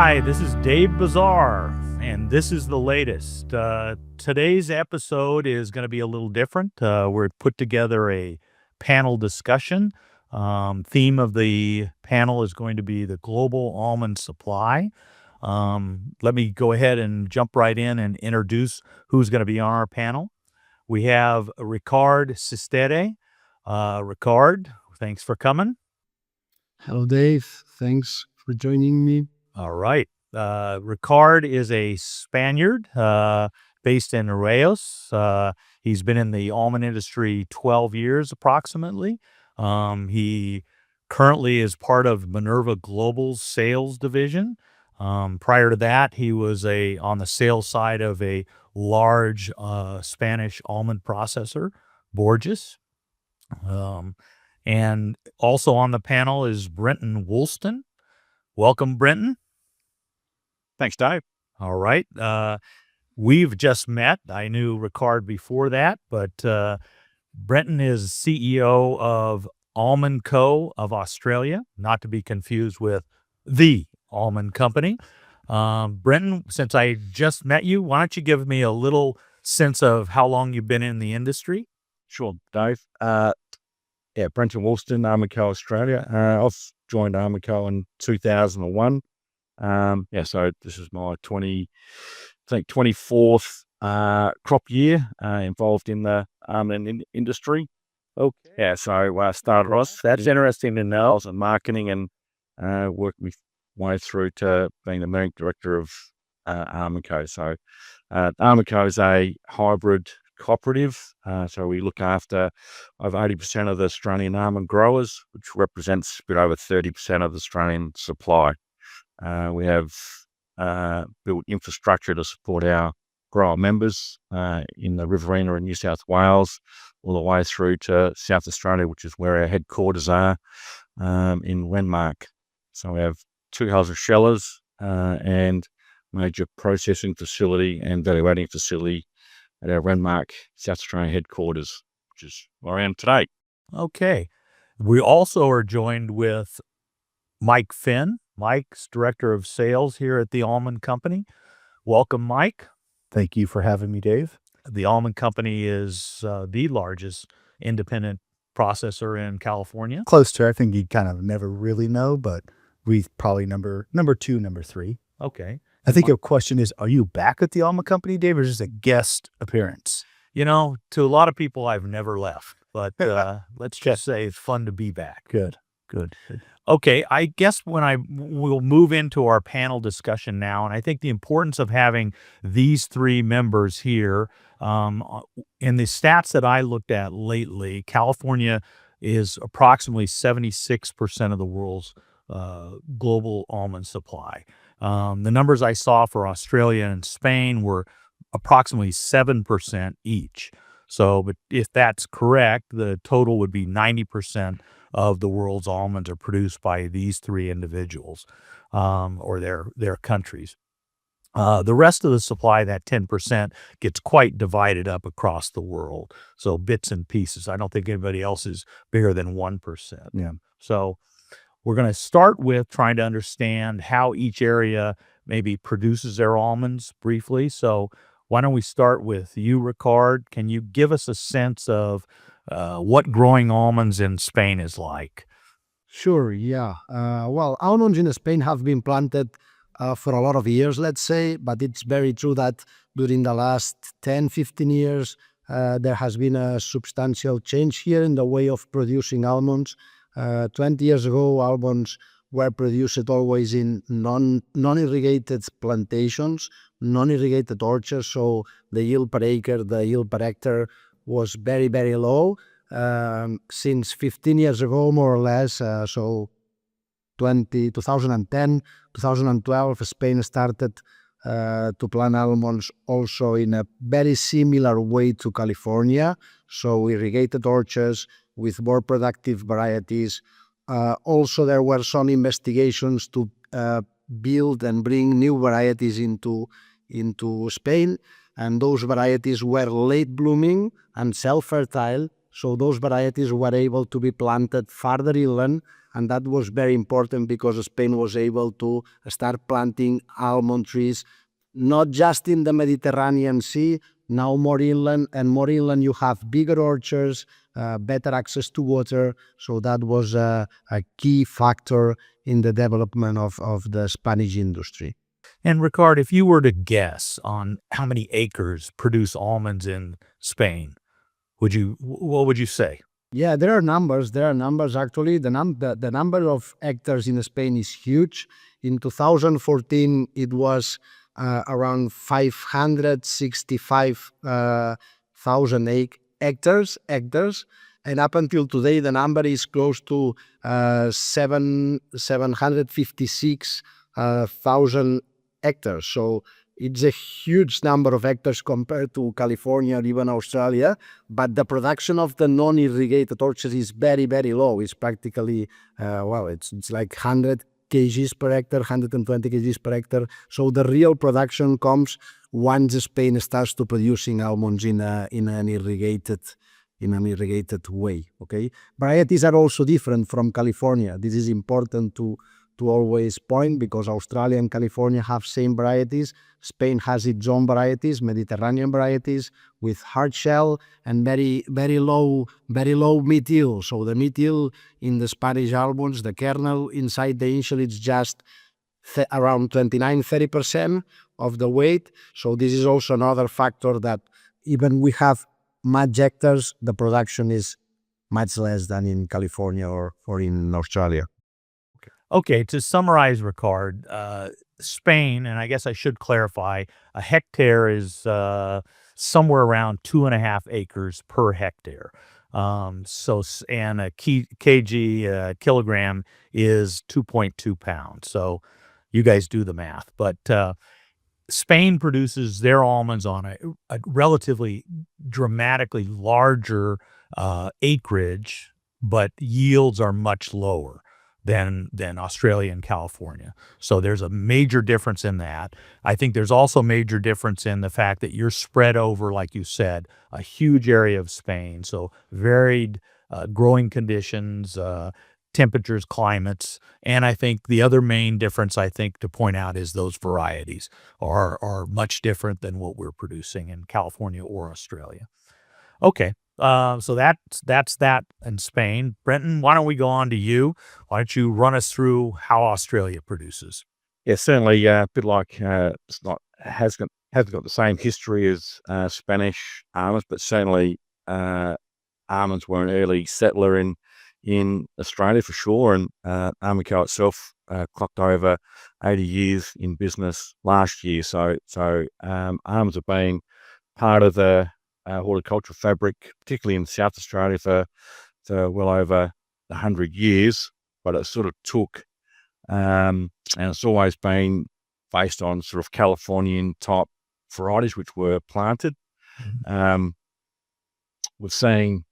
Hi, this is Dave Bazzar, and this is the latest. Today's episode is going to be a little different. We're put together a panel discussion. Theme of the panel is going to be the global almond supply. Let me go ahead and jump right in and introduce who's going to be on our panel. We have Ricard Cistere. Ricard, thanks for coming. Hello, Dave. Thanks for joining me. All right. Ricard is a Spaniard based in Reus. He's been in the almond industry 12 years approximately. He currently is part of Minerva Global's sales division. Prior to that, he was on the sales side of a large Spanish almond processor, Borges. And also on the panel is Brenton Woolston. Welcome, Brenton. Thanks, Dave. All right. We've just met. I knew Ricard before that, but Brenton is CEO of Almond Co of Australia, not to be confused with the Almond Company. Brenton, since I just met you, why don't you give me a little sense of how long you've been in the industry? Sure, Dave. Brenton Woolston, Almond Co Australia. I've joined Almond Co in 2001. So this is my 24th crop year involved in the almond industry. Okay. Yeah, so I started off. That's interesting to know. I was in marketing and worked my way through to being the Managing Director of Almond Co. So Almond Co is a hybrid cooperative. So we look after over 80% of the Australian almond growers, which represents a bit over 30% of the Australian supply. We have built infrastructure to support our grower members in the Riverina in New South Wales, all the way through to South Australia, which is where our headquarters are in Renmark. So we have 2 house of shellers and major processing facility and value-adding facility at our Renmark, South Australian headquarters, which is where I am today. Okay. We also are joined with Mike Fenn. Mike's Director of Sales here at the Almond Company. Welcome, Mike. Thank you for having me, Dave. The Almond Company is the largest independent processor in California. Close to, I think you'd kind of never really know, but we probably number 2, number 3. Okay. I think your question is, are you back at the Almond Company, Dave, or is this a guest appearance? You know, to a lot of people, I've never left, but let's just say it's fun to be back. Good. Okay, I guess we'll move into our panel discussion now, and I think the importance of having these 3 members here, in the stats that I looked at lately, California is approximately 76% of the world's global almond supply. The numbers I saw for Australia and Spain were approximately 7% each. So, but if that's correct, the total would be 90% of the world's almonds are produced by these 3 individuals or their countries. The rest of the supply, that 10%, gets quite divided up across the world. So bits and pieces. I don't think anybody else is bigger than 1%. Yeah. So we're going to start with trying to understand how each area maybe produces their almonds briefly. So why don't we start with you, Ricard? Can you give us a sense of what growing almonds in Spain is like? Sure, yeah. Almonds in Spain have been planted for a lot of years, let's say, but it's very true that during the last 10, 15 years, there has been a substantial change here in the way of producing almonds. 20 years ago, almonds were produced always in non-irrigated plantations, non-irrigated orchards, so the yield per acre, the yield per hectare was very, very low. Since 15 years ago, more or less, so 2010, 2012, Spain started to plant almonds also in a very similar way to California, so irrigated orchards with more productive varieties. Also, there were some investigations to build and bring new varieties into Spain, and those varieties were late blooming and self-fertile, So those varieties were able to be planted farther inland, and that was very important because Spain was able to start planting almond trees not just in the Mediterranean Sea, now more inland, and more inland you have bigger orchards, better access to water. So that was a key factor in the development of the Spanish industry. And Ricard, if you were to guess on how many acres produce almonds in Spain, what would you say? Yeah, there are numbers. There are numbers actually. The number of hectares in Spain is huge. In 2014, it was around 565,000 hectares, and up until today, the number is close to 756,000 hectares. So it's a huge number of hectares compared to California or even Australia, but the production of the non-irrigated orchards is very, very low. It's practically, it's like 100 kgs per hectare, 120 kgs per hectare. So the real production comes once Spain starts to producing almonds in an irrigated way. Okay, varieties are also different from California. This is important to always point, because Australia and California have same varieties. Spain has its own varieties, Mediterranean varieties with hard shell and very low meat yield. So the meat yield in the Spanish almonds, the kernel inside the initial, it's just around 29-30% of the weight. So this is also another factor that even we have much hectares, the production is much less than in California or in Australia. Okay, to summarize, Ricard, Spain, and I guess I should clarify, a hectare is somewhere around 2.5 acres per hectare. And a kilogram is 2.2 pounds. So you guys do the math. But Spain produces their almonds on a relatively dramatically larger acreage, but yields are much lower than Australia and California. So there's a major difference in that. I think there's also a major difference in the fact that you're spread over, like you said, a huge area of Spain. So varied growing conditions, temperatures, climates. And I think the other main difference, I think, to point out is those varieties are much different than what we're producing in California or Australia. Okay. So that's that in Spain. Brenton, why don't we go on to you? Why don't you run us through how Australia produces? Yeah, certainly a bit like hasn't got the same history as Spanish almonds, but certainly almonds were an early settler in Australia for sure, and Almond Co itself clocked over 80 years in business last year. So almonds have been part of the horticultural fabric, particularly in South Australia, for well over 100 years. But it sort of took, and it's always been based on sort of Californian type varieties which were planted. We've seen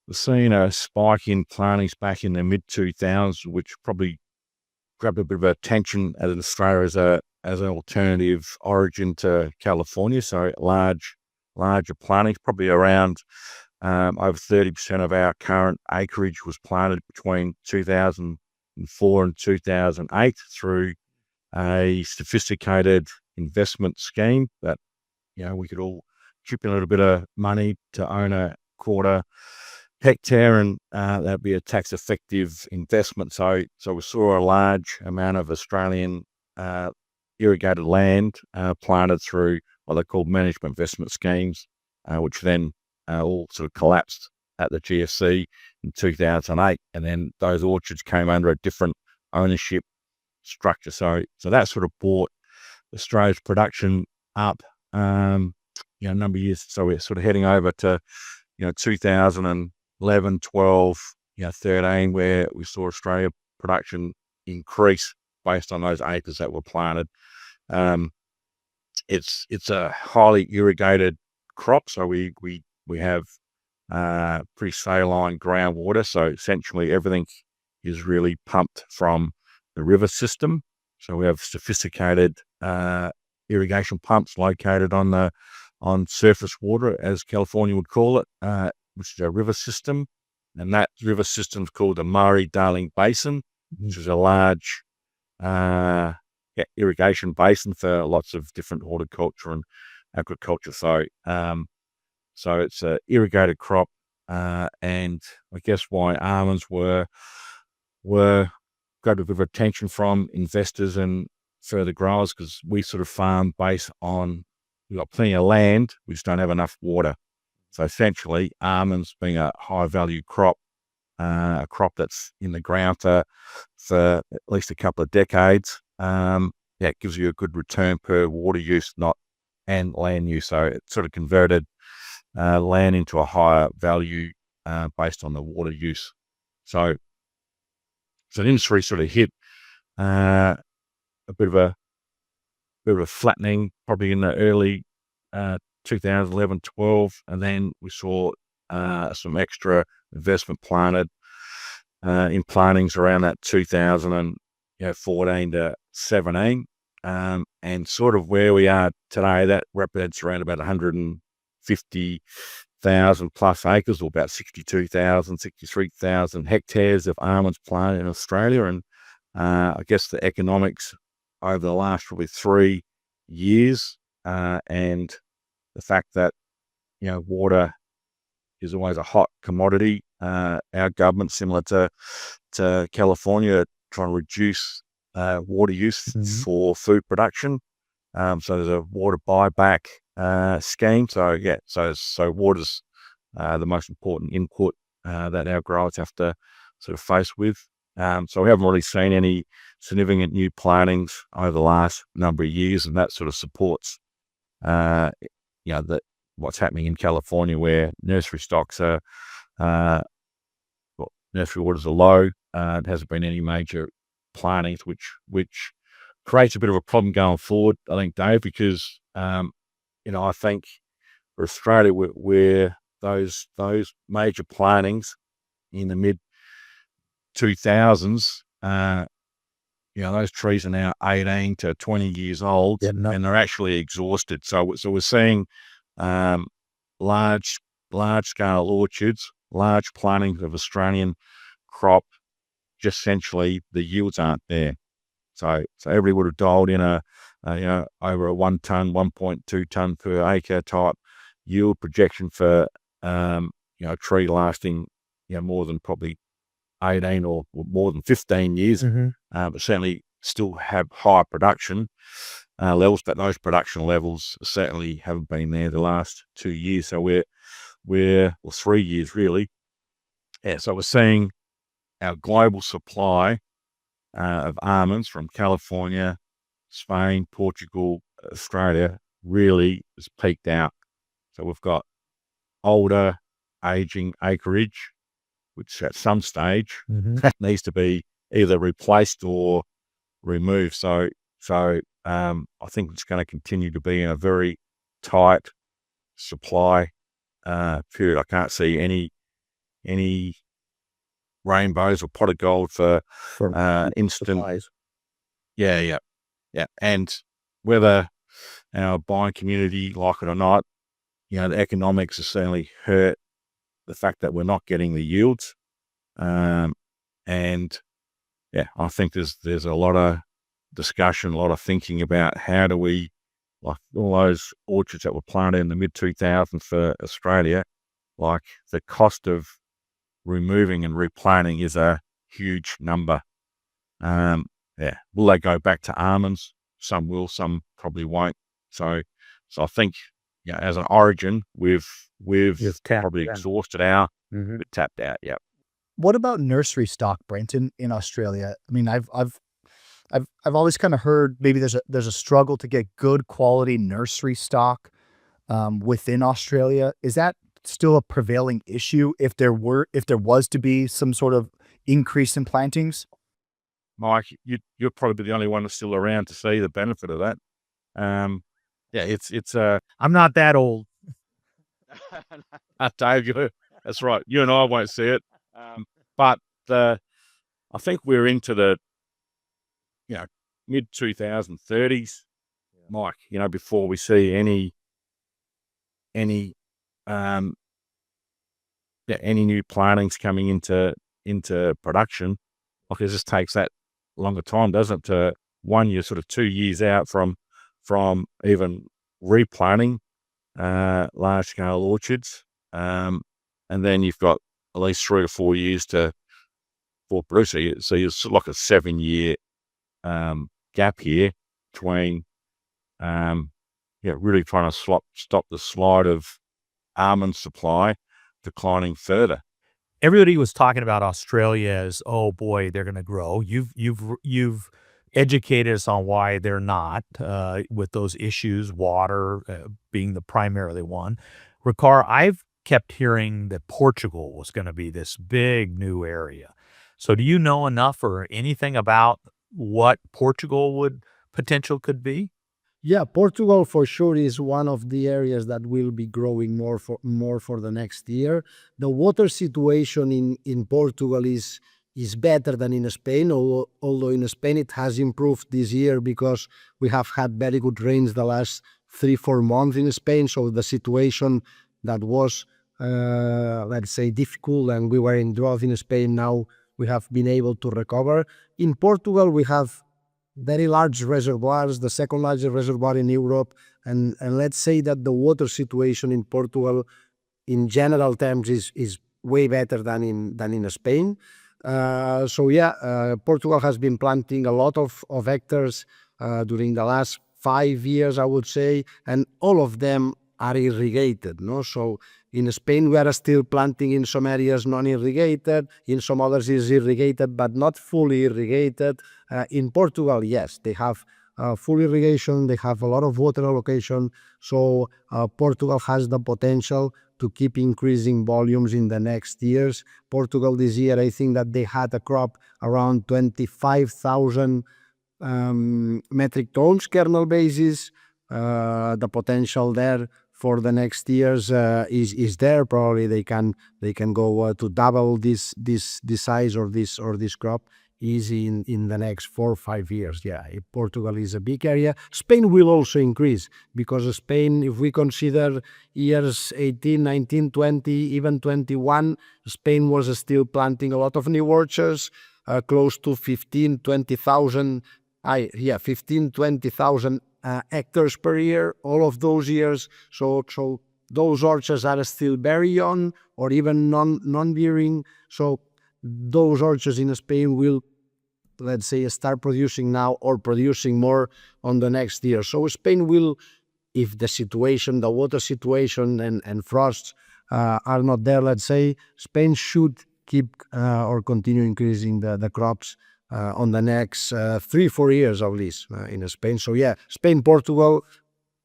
a spike in plantings back in the mid-2000s, which probably grabbed a bit of attention as Australia as an alternative origin to California. So larger plantings, probably around over 30% of our current acreage was planted between 2004 and 2008 through a sophisticated investment scheme that, we could all chip in a little bit of money to own a quarter hectare, and that'd be a tax effective investment. So we saw a large amount of Australian irrigated land planted through what they called management investment schemes, which then all sort of collapsed at the GFC in 2008, and then those orchards came under a different ownership structure. So that sort of brought Australia's production up, a number of years. So we're sort of heading over to 2011, 12, 13, where we saw Australia production increase based on those acres that were planted. It's a highly irrigated crop, so we have pretty saline groundwater. So essentially everything is really pumped from the river system. So we have sophisticated irrigation pumps located on surface water, as California would call it, which is a river system, and that river system is called the Murray-Darling Basin, which is a large irrigation basin for lots of different horticulture and agriculture. So it's a irrigated crop, and I guess why almonds were got a bit of attention from investors and further growers, because we sort of farm based on, we've got plenty of land, we just don't have enough water. So essentially, almonds being a high value crop, a crop that's in the ground for at least a couple of decades, it gives you a good return per water use, and land use. So it sort of converted land into a higher value based on the water use. So the industry sort of hit a bit of a flattening probably in the early 2011, 12, and then we saw some extra investment planted in plantings around that 2014 to 17, and sort of where we are today, that represents around about 150,000 plus acres, or about 62,000, 63,000 hectares of almonds planted in Australia. And I guess the economics over the last probably 3 years, and the fact that, water is always a hot commodity. Our government, similar to California, trying to reduce water use for food production. So there's a water buyback scheme. So water's the most important input that our growers have to sort of face with. So we haven't really seen any significant new plantings over the last number of years, and that sort of supports that what's happening in California, where nursery stocks are, nursery waters are low. There hasn't been any major plantings, which creates a bit of a problem going forward, I think, Dave, because I think for Australia, where those major plantings in the mid 2000s, those trees are now 18 to 20 years old, and they're actually exhausted. So we're seeing large scale orchards, large plantings of Australian crop. Just essentially, the yields aren't there. So everybody would have dialed in over a 1 ton, 1.2 ton per acre type yield projection for a tree lasting more than probably 18 or more than 15 years, but certainly still have high production levels. But those production levels certainly haven't been there the last 2 years. So we're 3 years really. Yeah. So we're seeing our global supply of almonds from California, Spain, Portugal, Australia really has peaked out. So we've got older, aging acreage, which at some stage needs to be either replaced or removed. So I think it's going to continue to be in a very tight supply period. I can't see any rainbows or pot of gold for instant supplies. Yeah. And whether our buying community like it or not, the economics has certainly hurt the fact that we're not getting the yields. And I think there's a lot of discussion, a lot of thinking about how do we, like all those orchards that were planted in the mid 2000s for Australia, like the cost of removing and replanting is a huge number. Will they go back to almonds? Some will, some probably won't. So I think, as an origin, we've probably exhausted our, we've tapped out. Yeah. What about nursery stock, Brenton, in Australia? I mean, I've always kind of heard maybe there's a struggle to get good quality nursery stock within Australia. Is that still a prevailing issue if there was to be some sort of increase in plantings? Mike, you're probably the only one that's still around to see the benefit of that. It's I'm not that old. Dave, that's right. You and I won't see it. But I think we're into the mid 2030s, Mike. Before we see any any new plantings coming into production, like it just takes that longer time, doesn't it? To one, you're sort of 2 years out from even replanting large scale orchards, and then you've got at least 3 or 4 years for producing. So you're sort of like a 7-year gap here between really trying to stop the slide of almond supply declining further. Everybody was talking about Australia as, oh boy, they're going to grow. You've educated us on why they're not, with those issues, water being the primarily one. Ricard, I've kept hearing that Portugal was going to be this big new area. So do you know enough or anything about what Portugal potential could be? Yeah, Portugal for sure is one of the areas that will be growing more for the next year. The water situation in Portugal is better than in Spain, although in Spain it has improved this year because we have had very good rains the last 3-4 months in Spain. So the situation that was let's say difficult and we were in drought in Spain, now we have been able to recover. In Portugal we have very large reservoirs, the second largest reservoir in Europe, and let's say that the water situation in Portugal in general terms is way better than in Spain. Portugal has been planting a lot of hectares during the last 5 years, I would say, and all of them are irrigated, no? So in Spain we are still planting in some areas non-irrigated, in some others is irrigated but not fully irrigated. In Portugal, yes, they have full irrigation, they have a lot of water allocation, so Portugal has the potential to keep increasing volumes in the next years. Portugal this year, I think that they had a crop around 25,000 metric tons kernel basis. The potential there for the next years is there. Probably they can go to double this size or this crop easy in the next 4 or 5 years. Yeah, Portugal is a big area. Spain will also increase because Spain, if we consider years 18, 19, 20, even 21, Spain was still planting a lot of new orchards, close to 15,000-20,000 hectares per year, all of those years. So those orchards are still very young or even non-bearing. So those orchards in Spain will, let's say, start producing now or producing more on the next year. So Spain will, if the water situation and frosts are not there, let's say, Spain should keep or continue increasing the crops on the next 3-4 years at least in Spain. So yeah, Spain, Portugal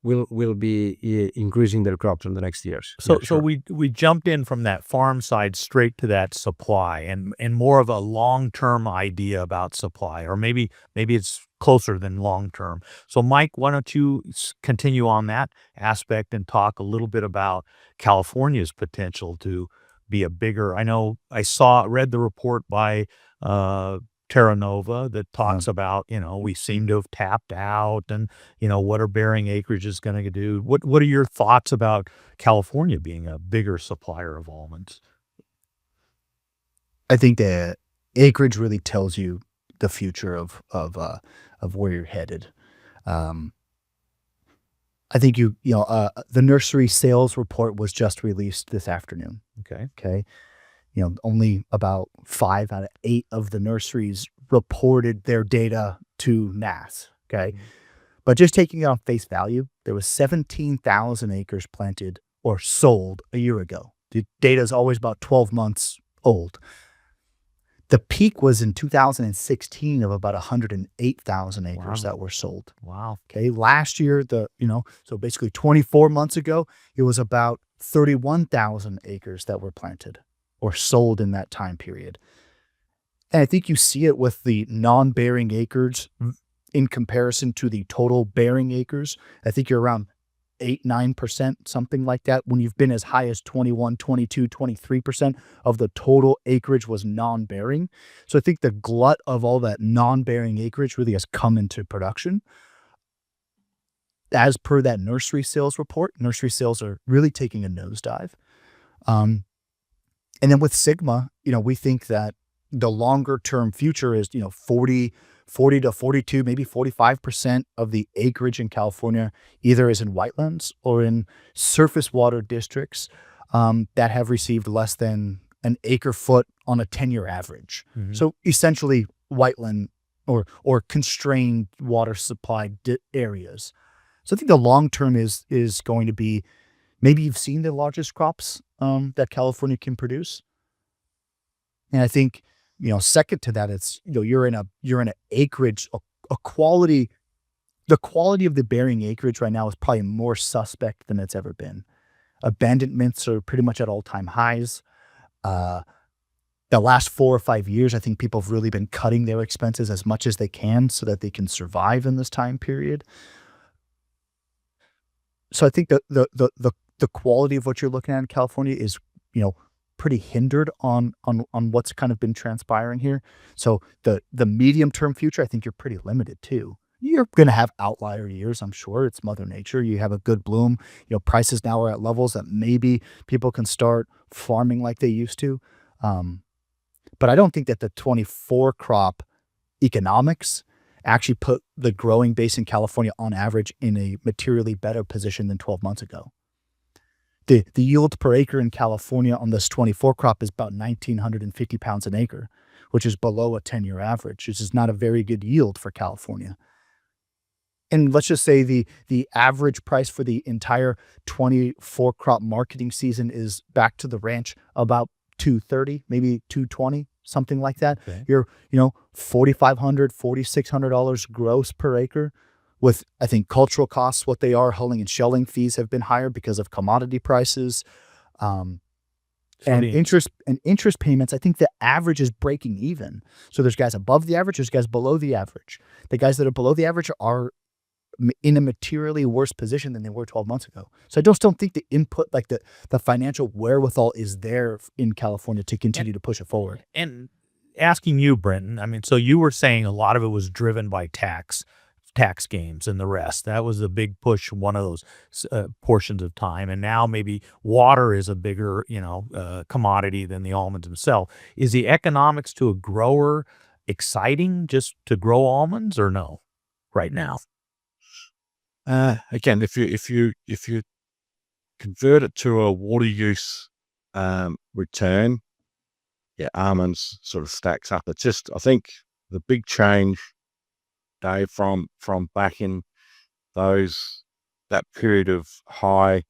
will be increasing their crops in the next years. So Yeah, sure. we jumped in from that farm side straight to that supply and more of a long-term idea about supply, or maybe it's closer than long-term. So Mike, why don't you continue on that aspect and talk a little bit about California's potential to be a bigger. I know I read the report by Terra Nova that talks about, we seem to have tapped out and, what our bearing acreage is going to do. What are your thoughts about California being a bigger supplier of almonds? I think the acreage really tells you the future of where you're headed. I think the nursery sales report was just released this afternoon. Okay. Only about 5 out of 8 of the nurseries reported their data to NAS. Okay. But just taking it on face value, there was 17,000 acres planted or sold a year ago. The data is always about 12 months old. The peak was in 2016 of about 108,000 acres that were sold. Wow. Okay. Last year, so basically 24 months ago, it was about 31,000 acres that were planted or sold in that time period. And I think you see it with the non-bearing acres in comparison to the total bearing acres. I think you're around 8-9%, something like that, when you've been as high as 21, 22, 23% of the total acreage was non-bearing. So I think the glut of all that non-bearing acreage really has come into production. As per that nursery sales report, nursery sales are really taking a nosedive. And then with Sigma, we think that the longer term future is, 40 to 42, maybe 45% of the acreage in California either is in whitelands or in surface water districts that have received less than an acre foot on a 10-year average. So essentially whiteland or constrained water supply areas. So I think the long term is going to be, maybe you've seen the largest crops that California can produce. And I think, second to that, it's, you're in an acreage, a quality, the quality of the bearing acreage right now is probably more suspect than it's ever been. Abandonments are pretty much at all-time highs. The last 4 or 5 years, I think people have really been cutting their expenses as much as they can so that they can survive in this time period. So I think the quality of what you're looking at in California is, pretty hindered on what's kind of been transpiring here. So the medium term future, I think you're pretty limited too. You're going to have outlier years, I'm sure. It's Mother Nature. You have a good bloom. Prices now are at levels that maybe people can start farming like they used to. But I don't think that the 24 crop economics actually put the growing base in California on average in a materially better position than 12 months ago. The yield per acre in California on this 24 crop is about 1,950 pounds an acre, which is below a 10-year average. This is not a very good yield for California. And let's just say the average price for the entire 24 crop marketing season is back to the ranch about $230, maybe $220, something like that. Okay. You're, $4,500, $4,600 gross per acre. With, I think, cultural costs, what they are, hulling and shelling fees have been higher because of commodity prices. And interest payments, I think the average is breaking even. So there's guys above the average, there's guys below the average. The guys that are below the average are in a materially worse position than they were 12 months ago. So I just don't think the input, like the financial wherewithal is there in California to continue to push it forward. And asking you, Brenton, I mean, so you were saying a lot of it was driven by tax games and the rest. That was a big push, one of those portions of time. And now maybe water is a bigger, commodity than the almonds themselves. Is the economics to a grower exciting just to grow almonds or no right now? Again, if you convert it to a water use return, almonds sort of stacks up. It's just, I think the big change, Dave, from back in that period of high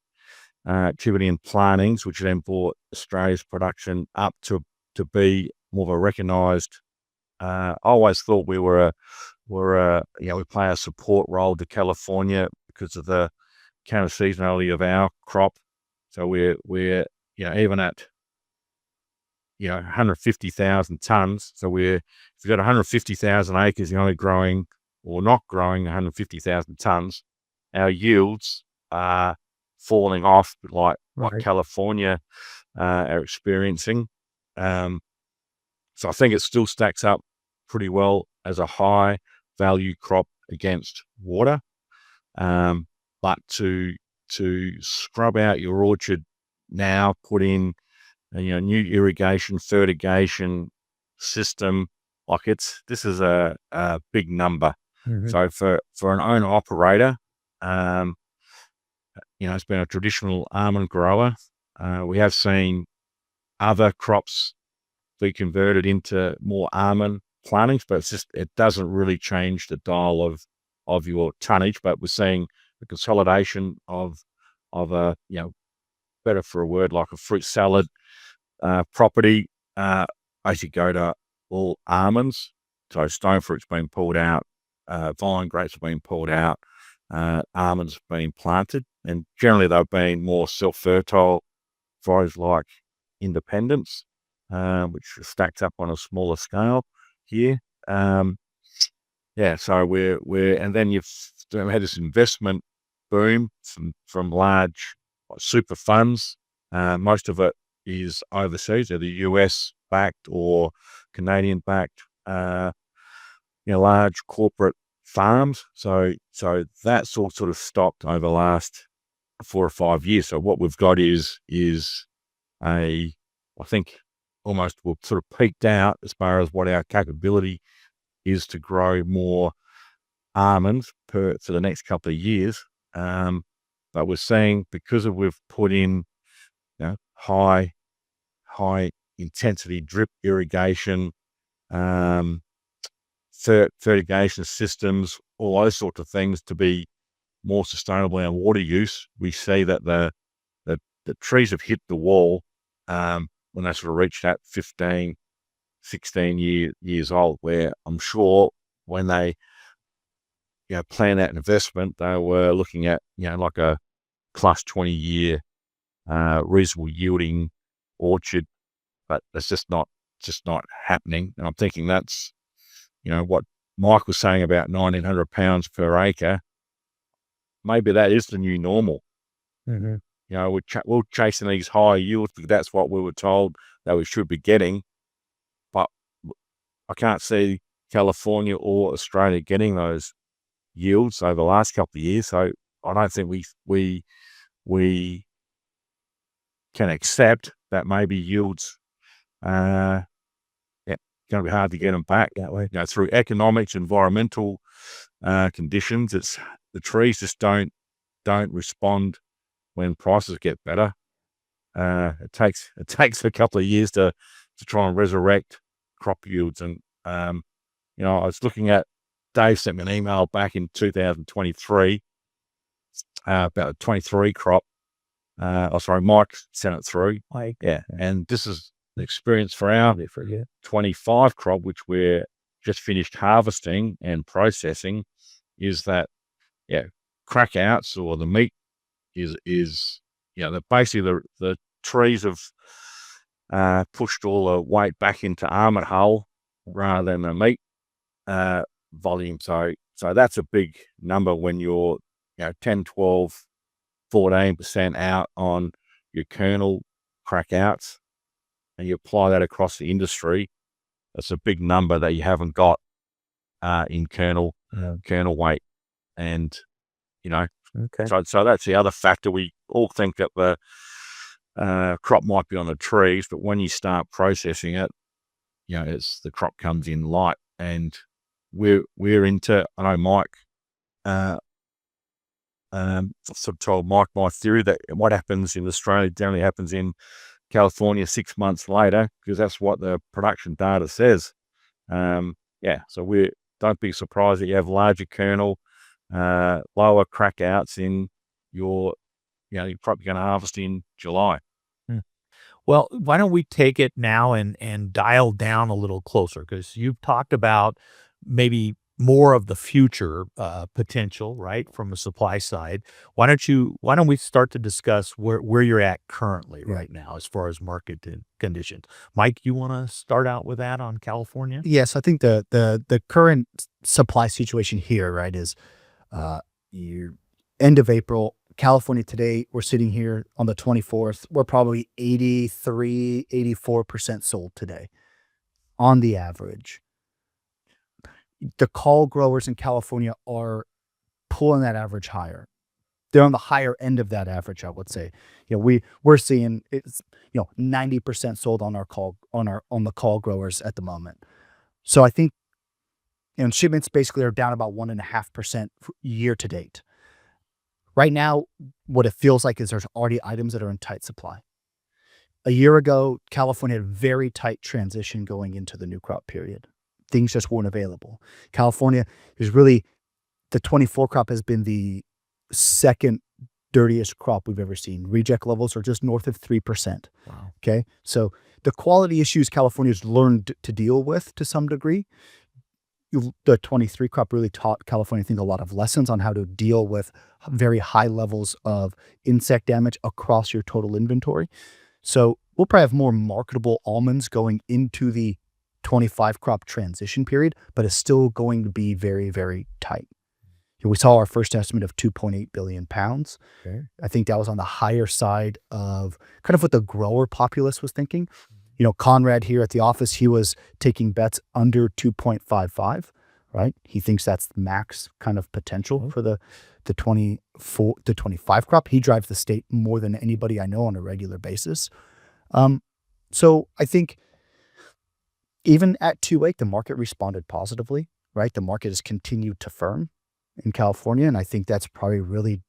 activity in plantings, which then brought Australia's production up to be more of a recognised. I always thought we we play a support role to California because of the counter seasonality of our crop. So we're even at 150,000 tons. So if you've got 150,000 acres, you're only growing or not growing 150,000 tons. Our yields are falling off like what California are experiencing. So I think it still stacks up pretty well as a high value crop against water. But to scrub out your orchard now, put in new irrigation, fertigation system, this is a big number. Mm-hmm. So for an owner operator, it's been a traditional almond grower. We have seen other crops be converted into more almond plantings, but it doesn't really change the dial of your tonnage. But we're seeing the consolidation of a better for a word like a fruit salad property. Basically go to all almonds. So stone fruit's been pulled out, vine grapes have been pulled out, almonds have been planted, and generally they've been more self-fertile varieties like Independence, which stacked up on a smaller scale here. So we're and then you've had this investment boom from large super funds. Most of it is overseas, either US backed or Canadian backed, large corporate farms. So that's all sort of stopped over the last 4 or 5 years. So what we've got is a I think almost we've sort of peaked out as far as what our capability is to grow more almonds for the next couple of years. But we're seeing, because we've put in, high intensity drip irrigation, fertigation systems, all those sorts of things to be more sustainable in our water use. We see that the trees have hit the wall when they sort of reach that 15, 16 years old, where I'm sure when they plan that investment, they were looking at like a plus 20 year reasonable yielding orchard, but it's just not happening. And I'm thinking that's what Mike was saying about £1,900 per acre. Maybe that is the new normal. Mm-hmm. We're chasing these high yields because that's what we were told that we should be getting, but I can't see California or Australia getting those yields over the last couple of years. So I don't think we can accept that maybe yields going to be hard to get them back that way. Through economics, environmental conditions, it's the trees just don't respond when prices get better. It takes a couple of years to try and resurrect crop yields. And I was looking at, Dave sent me an email back in 2023 about the 23 crop. Mike sent it through. Mike. Yeah, and this is the experience for our 25 crop, which we're just finished harvesting and processing, is that crack outs, or the meat is basically the trees have pushed all the weight back into almond hull rather than the meat volume. So that's a big number when you're 10, 12, 14% out on your kernel crack outs, and you apply that across the industry. That's a big number that you haven't got in kernel weight. And so that's the other factor. We all think that the crop might be on the trees, but when you start processing it, it's the crop comes in light. And we're into, I know Mike sort of told Mike my theory that what happens in Australia generally happens in California 6 months later, because that's what the production data says. So we don't be surprised that you have larger kernel, lower crack outs in your crop you're going to harvest in July. Well, why don't we take it now and dial down a little closer, because you've talked about maybe more of the future potential, right, from a supply side. Why don't we start to discuss where you're at currently right now as far as market conditions? Mike, you want to start out with that on California? Yes, I think the current supply situation here, right, is end of April. California today, we're sitting here on the 24th. We're probably 83, 84% sold today on the average. The call growers in California are pulling that average higher. They're on the higher end of that average, I would say. We're seeing it's 90% sold on the call growers at the moment. So I think shipments basically are down about 1.5% year to date. Right now, what it feels like is there's already items that are in tight supply. A year ago, California had a very tight transition going into the new crop period. Things just weren't available. California is really, the 24 crop has been the second dirtiest crop we've ever seen. Reject levels are just north of 3%. Wow. Okay. So the quality issues California's learned to deal with to some degree. The 23 crop really taught California, I think, a lot of lessons on how to deal with very high levels of insect damage across your total inventory. So we'll probably have more marketable almonds going into the 25 crop transition period, but it's still going to be very, very tight. We saw our first estimate of 2.8 billion pounds. Okay. I think that was on the higher side of kind of what the grower populace was thinking. Conrad here at the office, he was taking bets under 2.55, right? He thinks that's the max kind of potential for the 25 crop. He drives the state more than anybody I know on a regular basis. So I think even at 2.8, the market responded positively, right? The market has continued to firm in California, and I think that's probably really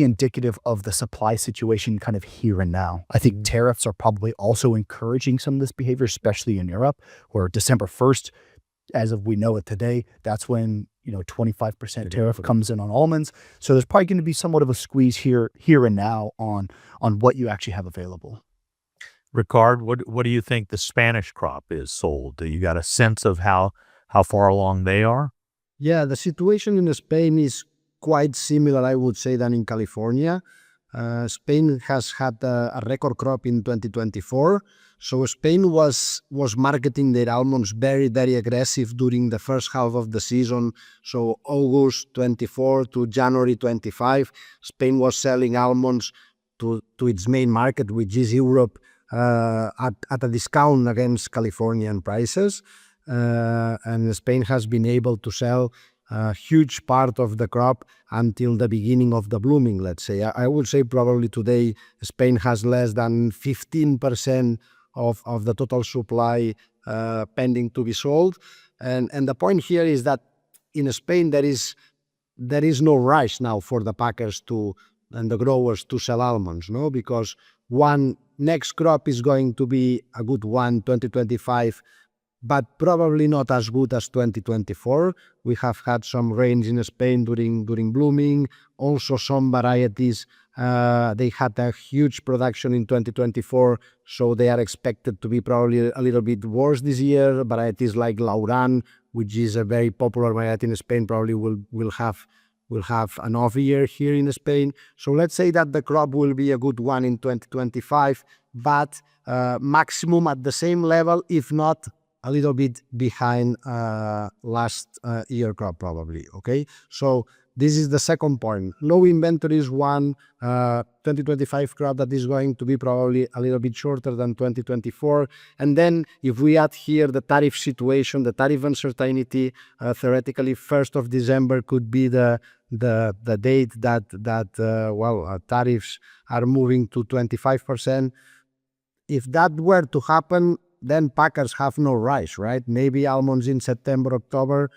indicative of the supply situation kind of here and now. I think tariffs are probably also encouraging some of this behavior, especially in Europe, where December 1st, as of we know it today, that's when 25% tariff comes in on almonds. So there's probably going to be somewhat of a squeeze here and now on what you actually have available. Ricard, what do you think the Spanish crop is sold? Do you got a sense of how far along they are? Yeah, the situation in Spain is quite similar, I would say, than in California. Spain has had a record crop in 2024. So Spain was marketing their almonds very, very aggressive during the first half of the season. So August 24 to January 25, Spain was selling almonds to its main market, which is Europe, at a discount against Californian prices. And Spain has been able to sell a huge part of the crop until the beginning of the blooming, let's say. I would say probably today Spain has less than 15% of the total supply pending to be sold. And the point here is that in Spain there is no rush now for the packers and the growers to sell almonds, no? Because next crop is going to be a good one, 2025, but probably not as good as 2024. We have had some rains in Spain during blooming. Also, some varieties, they had a huge production in 2024, so they are expected to be probably a little bit worse this year. Varieties like Lauran, which is a very popular variety in Spain, probably will have an off year here in Spain. So let's say that the crop will be a good one in 2025, but maximum at the same level, if not a little bit behind last year crop probably, okay? So this is the second point. Low inventory is one. 2025 crop that is going to be probably a little bit shorter than 2024. And then if we add here the tariff situation, the tariff uncertainty, theoretically 1st of December could be the date that tariffs are moving to 25%. If that were to happen, then packers have no rush, right? Maybe almonds in September, October,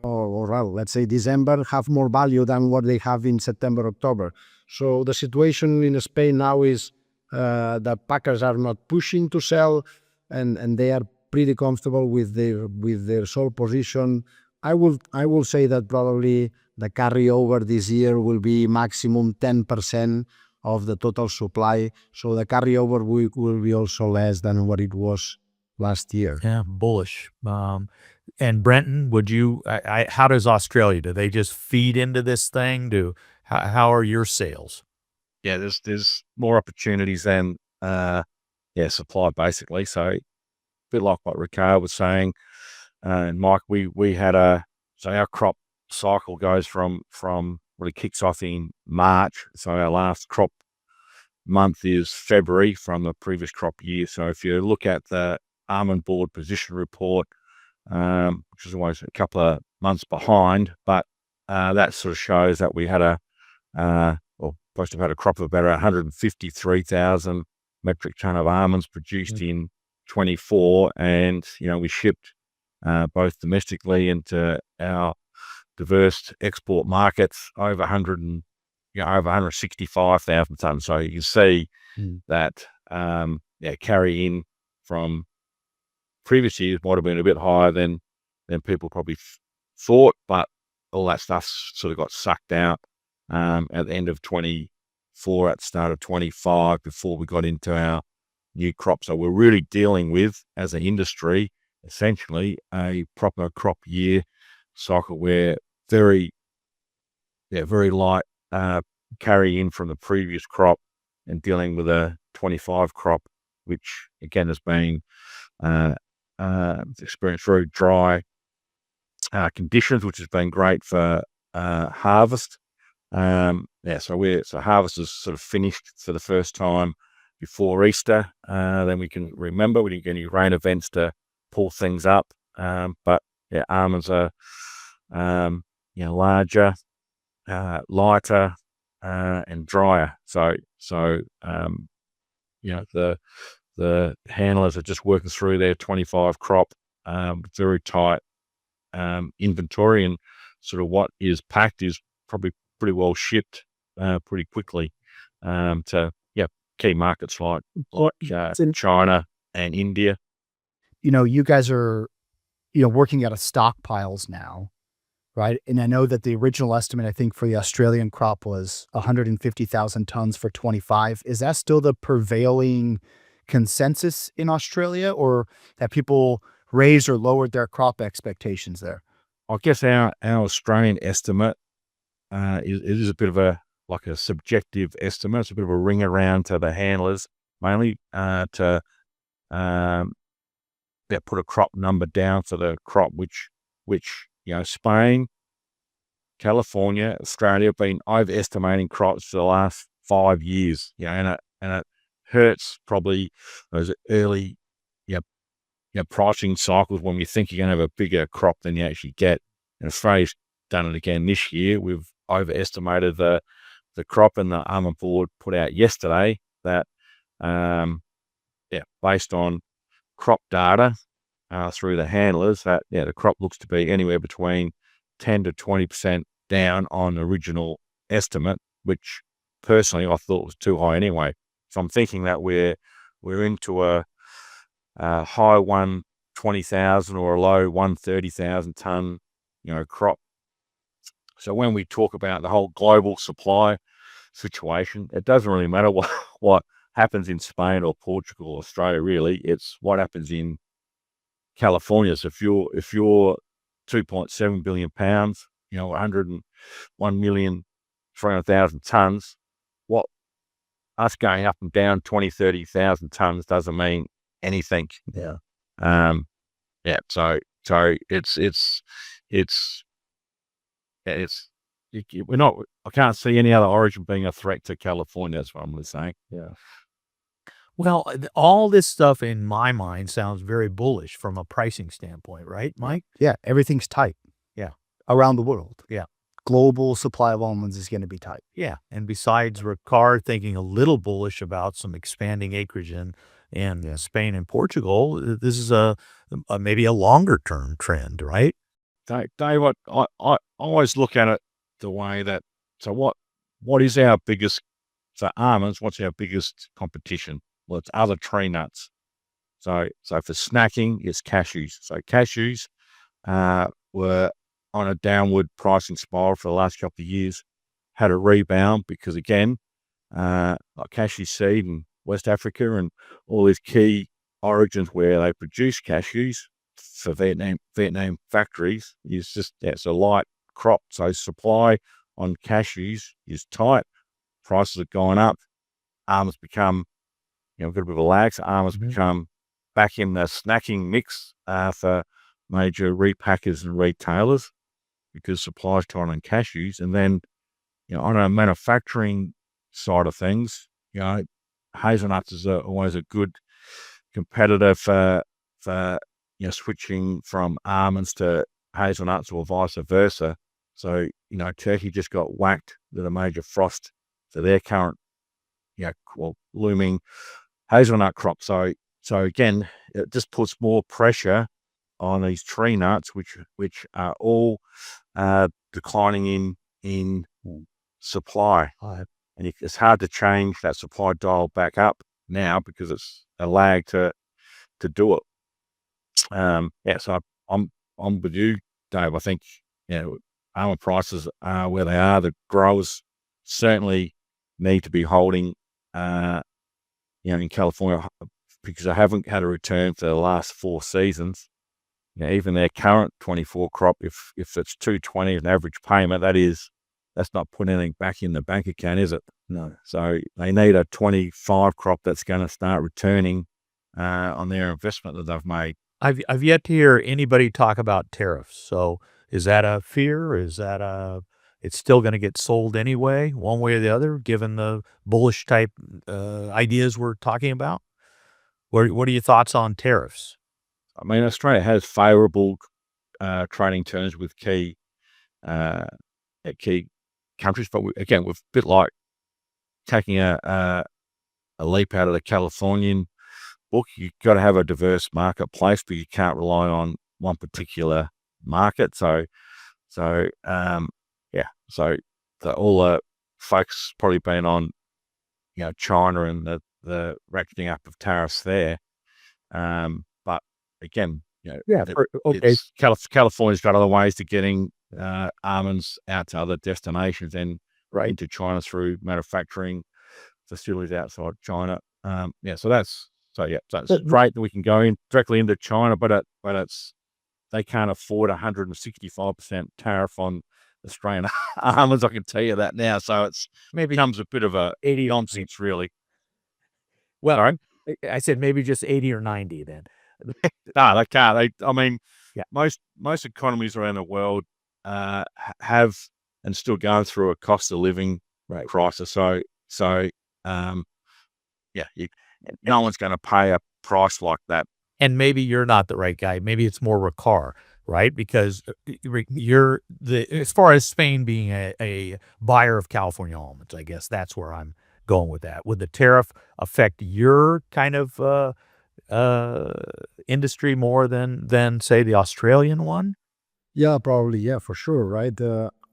or let's say December have more value than what they have in September, October. So the situation in Spain now is the packers are not pushing to sell, and they are pretty comfortable with their sole position. I will say that probably the carryover this year will be maximum 10% of the total supply. So the carryover will be also less than what it was last year. Yeah, bullish. And Brenton, how does Australia, do they just feed into this thing? How are your sales? Yeah, there's more opportunities than supply basically. So a bit like what Ricard was saying, and Mike, we had our crop cycle goes from really kicks off in March. So our last crop month is February from the previous crop year. So if you look at the Almond Board position report, which is always a couple of months behind, but that sort of shows that we had supposed to have had a crop of about 153,000 metric ton of almonds produced in 24, and we shipped both domestically and to our diverse export markets over 165,000 tons. So you can see that carry in from previous years might have been a bit higher than people probably thought, but all that stuff sort of got sucked out at the end of 24, at the start of 25, before we got into our new crop. So we're really dealing with, as an industry, essentially a proper crop year cycle where very light carry in from the previous crop and dealing with a 25 crop, which again has been experienced very dry conditions, which has been great for harvest. So harvest is sort of finished for the first time before Easter. Then we can remember we didn't get any rain events to pull things up. But almonds are larger, lighter, and drier. So the handlers are just working through their 25 crop, very tight inventory, and sort of what is packed is probably pretty well shipped pretty quickly to key markets like China and India. You guys are, working out of stockpiles now, right? And I know that the original estimate, I think, for the Australian crop was 150,000 tons for 25. Is that still the prevailing consensus in Australia, or have people raised or lowered their crop expectations there? I guess our Australian estimate is a bit of a subjective estimate. It's a bit of a ring around to the handlers, mainly to put a crop number down for the crop, which Spain, California, Australia have been overestimating crops for the last 5 years. And it hurts probably those early pricing cycles when we think you're going to have a bigger crop than you actually get. And Australia's done it again this year. We've overestimated the crop, and the Almond Board put out yesterday that, based on crop data through the handlers, that the crop looks to be anywhere between 10 to 20% down on the original estimate, which personally I thought was too high anyway. So I'm thinking that we're into a high 120,000 or a low 130,000 ton crop. So when we talk about the whole global supply situation, it doesn't really matter what happens in Spain or Portugal or Australia, really. It's what happens in California. So if you're 2.7 billion pounds, 101,300,000 tons, what us going up and down 20, 30,000 tons doesn't mean anything. Yeah. So we're not. I can't see any other origin being a threat to California. That's what I'm really saying. Yeah. Well, all this stuff in my mind sounds very bullish from a pricing standpoint, right, Mike? Yeah, everything's tight. Yeah. Around the world. Yeah. Global supply of almonds is going to be tight. Yeah. And besides Ricard thinking a little bullish about some expanding acreage in Spain and Portugal, this is maybe a longer term trend, right? Dave, I always look at it the way that, so what is our biggest, for almonds, what's our biggest competition? Well, it's other tree nuts. So for snacking, it's cashews. So cashews were on a downward pricing spiral for the last couple of years, had a rebound because, again, like cashew seed in West Africa and all these key origins where they produce cashews for Vietnam factories is just, it's a light crop. So supply on cashews is tight. Prices have gone up. Almonds become, got a bit of a lag. So almonds become back in the snacking mix for major repackers and retailers because supply's tight on cashews. And then, on a manufacturing side of things, hazelnuts is always a good competitor for switching from almonds to hazelnuts or vice versa. So, Turkey just got whacked with a major frost for their current, looming hazelnut crop. So again, it just puts more pressure on these tree nuts, which are all declining in supply. And it's hard to change that supply dial back up now because it's a lag to do it. So I'm with you, Dave. I think almond prices are where they are. The growers certainly need to be holding, in California because they haven't had a return for the last 4 seasons. Even their current 24 crop, if it's 220 an average payment, that's not putting anything back in the bank account, is it? No. So they need a 25 crop that's going to start returning on their investment that they've made. I've yet to hear anybody talk about tariffs. So is that a fear? Is that it's still going to get sold anyway, one way or the other, given the bullish type ideas we're talking about? What are your thoughts on tariffs? I mean, Australia has favourable trading terms with key countries, but we're a bit like taking a leap out of the Californian book. You've got to have a diverse marketplace, but you can't rely on one particular market. So all the focus probably been on, China and the ratcheting up of tariffs there. But again, California's got other ways to getting almonds out to other destinations and into China through manufacturing facilities outside China. So that's great that we can go in directly into China, but they can't afford 165% tariff on Australian almonds. I can tell you that now. So it's maybe becomes a bit of a 80 nonsense, really. Well, Sorry? I said maybe just 80 or 90 then. No, they can't. Most economies around the world have and still going through a cost of living crisis. So no one's going to pay a price like that. And maybe you're not the right guy. Maybe it's more Ricard, right? Because you're as far as Spain being a buyer of California almonds, I guess that's where I'm going with that. Would the tariff affect your kind of industry more than say the Australian one? Yeah, probably. Yeah, for sure. Right.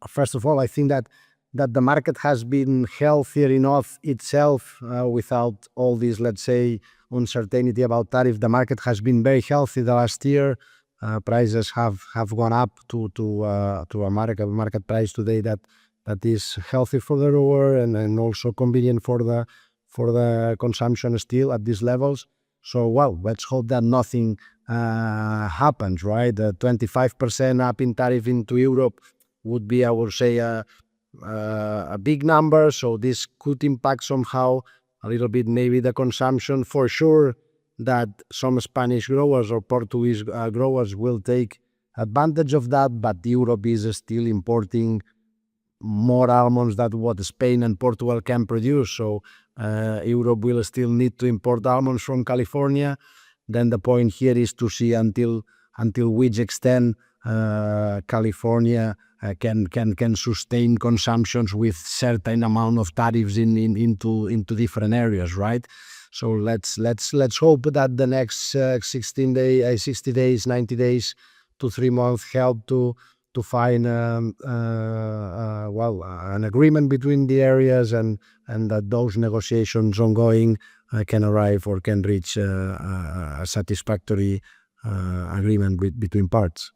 First of all, I think that the market has been healthier enough itself without all this, let's say, uncertainty about tariff. The market has been very healthy the last year. Prices have gone up to a market price today that is healthy for the grower and also convenient for the consumption still at these levels. So, well, let's hope that nothing happens, right? The 25% up in tariff into Europe would be, I would say, a big number. So this could impact somehow a little bit, maybe the consumption. For sure that some Spanish growers or Portuguese growers will take advantage of that, but Europe is still importing more almonds than what Spain and Portugal can produce. So Europe will still need to import almonds from California. Then the point here is to see until which extent California can sustain consumptions with certain amount of tariffs into different areas, right? So let's hope that the next 60 days, 90 days to 3 months help to find an agreement between the areas and that those negotiations ongoing can arrive or can reach a satisfactory agreement between parts.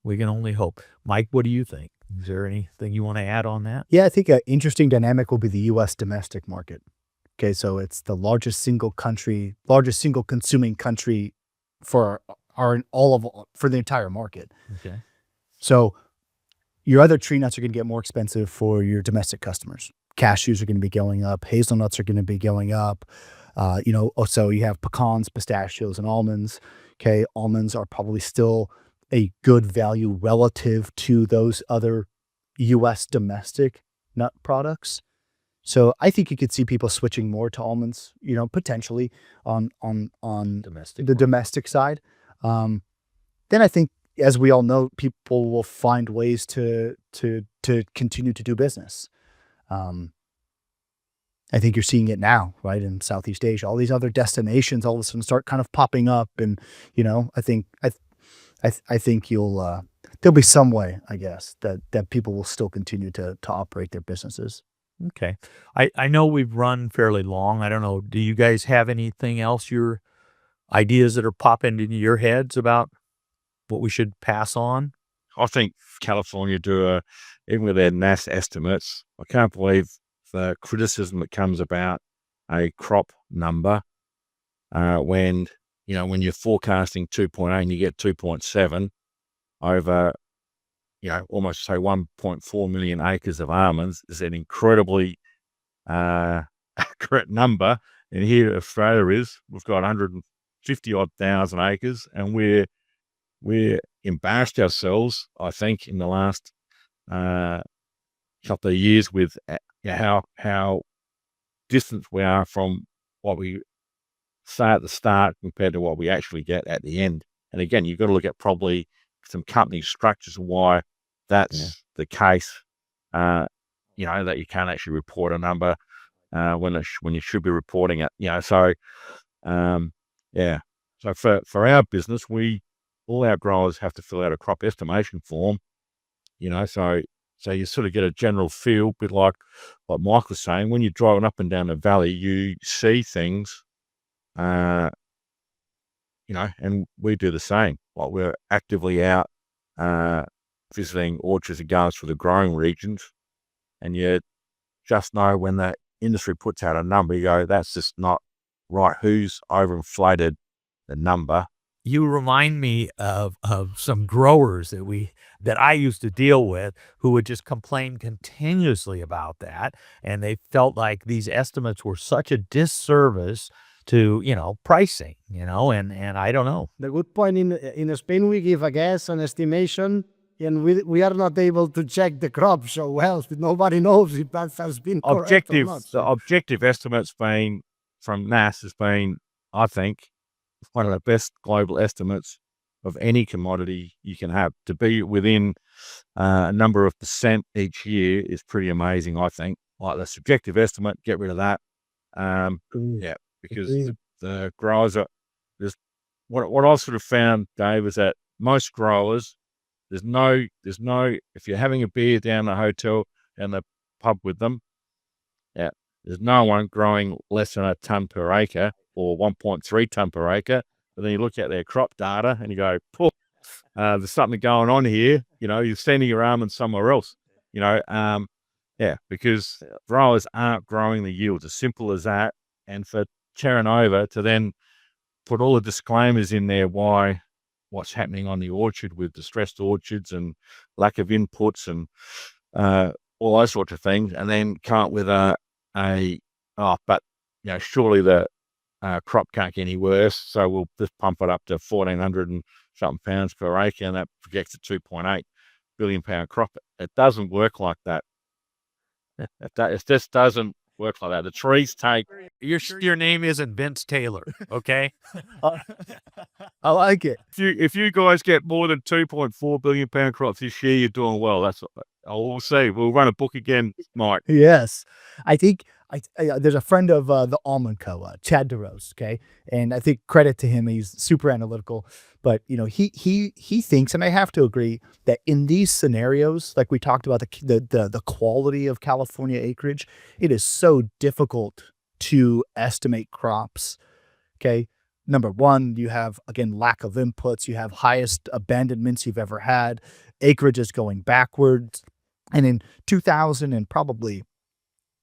We can only hope. Mike, what do you think? Is there anything you want to add on that? Yeah, I think an interesting dynamic will be the U.S. domestic market. Okay, so it's the largest single consuming country for the entire market. Okay. So your other tree nuts are going to get more expensive for your domestic customers. Cashews are going to be going up. Hazelnuts are going to be going up. So you have pecans, pistachios, and almonds. Okay, almonds are probably still a good value relative to those other U.S. domestic nut products. So I think you could see people switching more to almonds, potentially on the domestic side. Then I think, as we all know, people will find ways to continue to do business. I think you're seeing it now, right, in Southeast Asia. All these other destinations all of a sudden start kind of popping up, and I think you'll there'll be some way, I guess, that people will still continue to operate their businesses. Okay. I know we've run fairly long. I don't know. Do you guys have anything else, your ideas that are popping into your heads about what we should pass on? I think California even with their NAS estimates, I can't believe the criticism that comes about a crop number when you're forecasting 2.8 and you get 2.7 over, almost say 1.4 million acres of almonds is an incredibly accurate number. And here Australia we've got 150 odd thousand acres, and we're embarrassed ourselves, I think, in the last couple of years with how distant we are from what we say at the start compared to what we actually get at the end. And again, you've got to look at probably some company structures and why that's the case. That you can't actually report a number when you should be reporting it. So So for our business, all our growers have to fill out a crop estimation form. So you sort of get a general feel, bit like Mike was saying, when you're driving up and down the valley, you see things, and we do the same. Like, we're actively out visiting orchards and gardens for the growing regions, and you just know when the industry puts out a number, you go, that's just not right. Who's overinflated the number? You remind me of some growers that I used to deal with who would just complain continuously about that, and they felt like these estimates were such a disservice to pricing, and I don't know. The good point in Spain, we give a guess, an estimation, and we are not able to check the crop so well. Nobody knows if that has been correct or not. The objective estimates from NAS has been, I think, one of the best global estimates of any commodity you can have. To be within a number of percent each year is pretty amazing, I think. Like the subjective estimate, get rid of that. Because the growers what I've sort of found, Dave, is that most growers, there's no, if you're having a beer down the hotel and the pub with them, there's no one growing less than a tonne per acre or 1.3 tonne per acre. But then you look at their crop data and you go, there's something going on here. You're sending your almonds somewhere else. Because growers aren't growing the yields. As simple as that. And for Terranova to then put all the disclaimers in there what's happening on the orchard with distressed orchards and lack of inputs and all those sorts of things, and then come up with surely the crop can't get any worse, so we'll just pump it up to 1,400 and something pounds per acre, and that projects a 2.8 billion pound crop. It doesn't work like that. It just doesn't work like that. The trees take. Your name isn't Vince Taylor, okay? I like it. If you guys get more than 2.4 billion pound crops this year, you're doing well. We'll see. We'll run a book again, Mike. Yes, I think there's a friend of the Almond Co, Chad DeRose, okay, and I think credit to him, he's super analytical. But he thinks, and I have to agree, that in these scenarios, like we talked about the quality of California acreage, it is so difficult to estimate crops. Okay, number one, you have, again, lack of inputs. You have highest abandonments you've ever had. Acreage is going backwards. And in 2000 and probably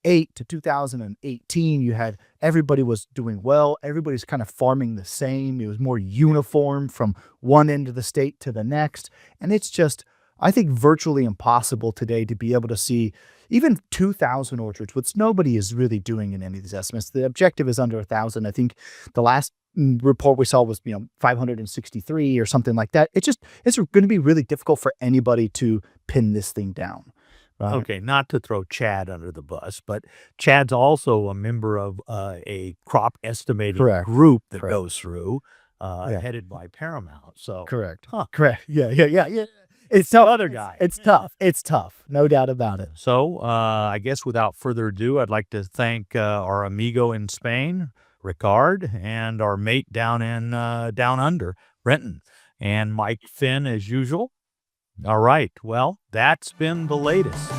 2008 to 2018, you had everybody was doing well. Everybody's kind of farming the same. It was more uniform from one end of the state to the next. And it's just, I think, virtually impossible today to be able to see even 2,000 orchards, which nobody is really doing in any of these estimates. The objective is under 1,000. I think the last report we saw was 563 or something like that. It's going to be really difficult for anybody to pin this thing down. Right. Okay, not to throw Chad under the bus, but Chad's also a member of a crop estimating group that goes through, headed by Paramount. So correct. Huh. Correct. Yeah. It's tough. Other guy. It's tough. It's tough. No doubt about it. So I guess without further ado, I'd like to thank our amigo in Spain, Ricard, and our mate down under, Brenton, and Mike Finn as usual. All right. Well, that's been the latest.